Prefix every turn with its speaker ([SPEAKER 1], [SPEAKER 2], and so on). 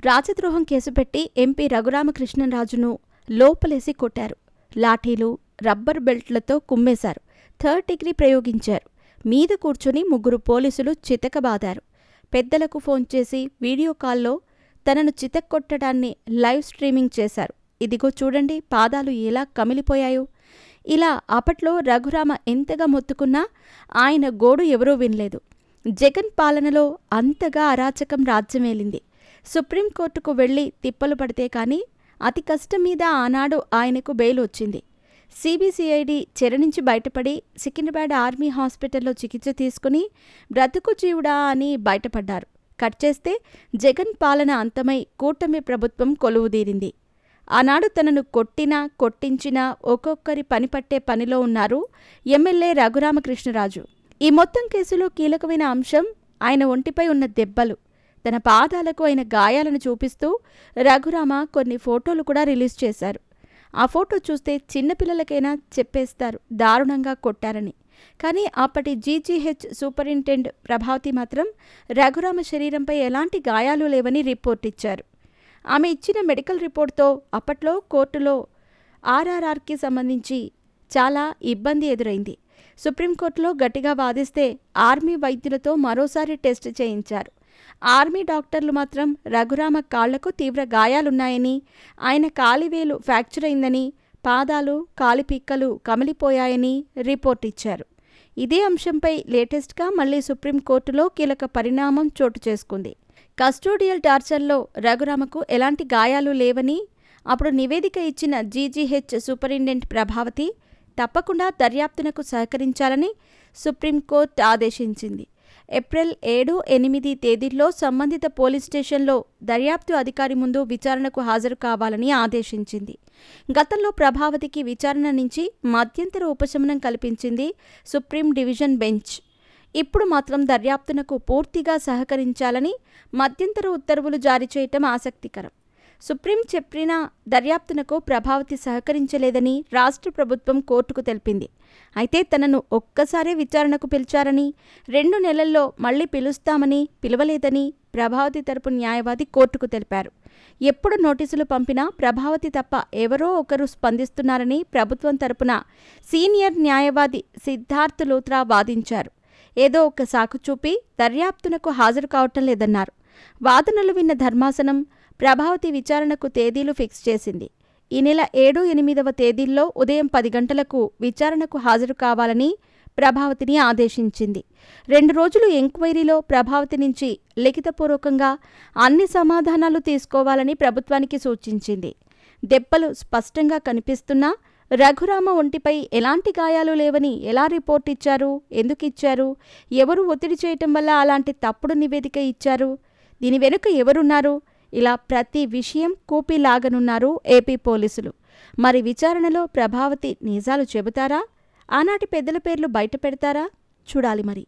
[SPEAKER 1] రాజద్రోహం case పెట్టి MP రఘురామకృష్ణరాజును లోపలేసి కొట్టారు. లాఠీలు, rubber బెల్ట్లతో కుమ్మేశారు. 3rd degree ప్రయోగించారు. మీద కూర్చుని 3 పోలీసులు చితకబాదారు. పెద్దలకు ఫోన్ చేసి వీడియో కాల్లో తనను చితక్కొట్టడాన్ని లైవ్ స్ట్రీమింగ్ చేశారు. ఇదిగో చూడండి పాదాలు ఎలా కమిలిపోయాయో. ఇలా అప్పట్లో రఘురామ ఎంతగా మొత్తుకున్నా ఆయన గోడు ఎవరూ వినలేదు. జగన్ పాలనలో అంతగా అరాచకం రాజ్యమేలింది. సుప్రీంకోర్టుకు వెళ్లి తిప్పలు పడితే కానీ అతి కష్టం మీద ఆనాడు ఆయనకు బెయిల్ వచ్చింది. సిబిసిఐడి చెర నుంచి బయటపడి సికింద్రాబాద్ ఆర్మీ హాస్పిటల్లో చికిత్స తీసుకుని బ్రతుకు జీవుడా అని బయటపడ్డారు. కట్ చేస్తే జగన్ పాలన అంతమై కూటమి ప్రభుత్వం కొలువుదీరింది. ఆనాడు తనను కొట్టినా కొట్టించినా ఒక్కొక్కరి పనిపట్టే పనిలో ఉన్నారు ఎమ్మెల్యే రఘురామకృష్ణరాజు. ఈ మొత్తం కేసులో కీలకమైన అంశం ఆయన ఒంటిపై ఉన్న దెబ్బలు. తన పాదాలకు అయిన గాయాలను చూపిస్తూ రఘురామ కొన్ని ఫోటోలు కూడా రిలీజ్ చేశారు. ఆ ఫోటో చూస్తే చిన్నపిల్లలకైనా చెప్పేస్తారు దారుణంగా కొట్టారని. కానీ అప్పటి జీజీహెచ్ సూపరింటెండెంట్ ప్రభావతి మాత్రం రఘురామ శరీరంపై ఎలాంటి గాయాలు లేవని రిపోర్ట్ ఇచ్చారు. ఆమె ఇచ్చిన మెడికల్ రిపోర్ట్తో అప్పట్లో కోర్టులో ఆర్ఆర్ఆర్కి సంబంధించి చాలా ఇబ్బంది ఎదురైంది. సుప్రీంకోర్టులో గట్టిగా వాదిస్తే ఆర్మీ వైద్యులతో మరోసారి టెస్ట్ చేయించారు. ఆర్మీ డాక్టర్లు మాత్రం రఘురామ కాళ్లకు తీవ్ర గాయాలున్నాయని, ఆయన కాలివేలు ఫ్రాక్చర్ అయిందని, పాదాలు కాలిపిక్కలు కమిలిపోయాయని రిపోర్ట్ ఇచ్చారు. ఇదే అంశంపై లేటెస్ట్గా మళ్లీ సుప్రీంకోర్టులో కీలక పరిణామం చోటు చేసుకుంది. కస్టోడియల్ టార్చర్లో రఘురామకు ఎలాంటి గాయాలు లేవని అప్పుడు నివేదిక ఇచ్చిన జీజీహెచ్ సూపరింటెండెంట్ ప్రభావతి తప్పకుండా దర్యాప్తునకు సహకరించాలని సుప్రీంకోర్టు ఆదేశించింది. ఏప్రిల్ 7, 8 తేదీల్లో సంబంధిత పోలీస్ స్టేషన్లో దర్యాప్తు అధికారి ముందు విచారణకు హాజరు కావాలని ఆదేశించింది. గతంలో ప్రభావతికి విచారణ నుంచి మధ్యంతర ఉపశమనం కల్పించింది సుప్రీం డివిజన్ బెంచ్. ఇప్పుడు మాత్రం దర్యాప్తునకు పూర్తిగా సహకరించాలని మధ్యంతర ఉత్తర్వులు జారీ చేయటం ఆసక్తికరం. సుప్రీం చెప్పినా దర్యాప్తునకు ప్రభావతి సహకరించలేదని రాష్ట్ర ప్రభుత్వం కోర్టుకు తెలిపింది. అయితే తనను ఒక్కసారే విచారణకు పిలిచారని, 2 నెలల్లో మళ్లీ పిలుస్తామని పిలవలేదని ప్రభావతి తరపు న్యాయవాది కోర్టుకు తెలిపారు. ఎప్పుడు నోటీసులు పంపినా ప్రభావతి తప్ప ఎవరో ఒకరు స్పందిస్తున్నారని ప్రభుత్వం తరపున సీనియర్ న్యాయవాది సిద్ధార్థ్ లూత్రా వాదించారు. ఏదో ఒక సాకు చూపి దర్యాప్తునకు హాజరు కావటం లేదన్నారు. వాదనలు విన్న ధర్మాసనం ప్రభావతి విచారణకు తేదీలు ఫిక్స్ చేసింది. ఈ నెల 7, 8వ తేదీల్లో ఉదయం 10 గంటలకు విచారణకు హాజరు కావాలని ప్రభావతిని ఆదేశించింది. 2 రోజులు ఎంక్వైరీలో ప్రభావతి నుంచి లిఖితపూర్వకంగా అన్ని సమాధానాలు తీసుకోవాలని ప్రభుత్వానికి సూచించింది. దెబ్బలు స్పష్టంగా కనిపిస్తున్నా రఘురామ ఒంటిపై ఎలాంటి గాయాలు లేవని ఎలా రిపోర్ట్ ఇచ్చారు, ఎందుకు ఇచ్చారు, ఎవరు ఒత్తిడి చేయటం వల్ల అలాంటి తప్పుడు నివేదిక ఇచ్చారు, దీని వెనుక ఎవరున్నారు, ఇలా ప్రతి విషయం కూపీలాగనున్నారు ఏపీ పోలీసులు. మరి విచారణలో ప్రభావతి నిజాలు చెబుతారా? ఆనాటి పెద్దల పేర్లు బయట పెడతారా? చూడాలి మరి.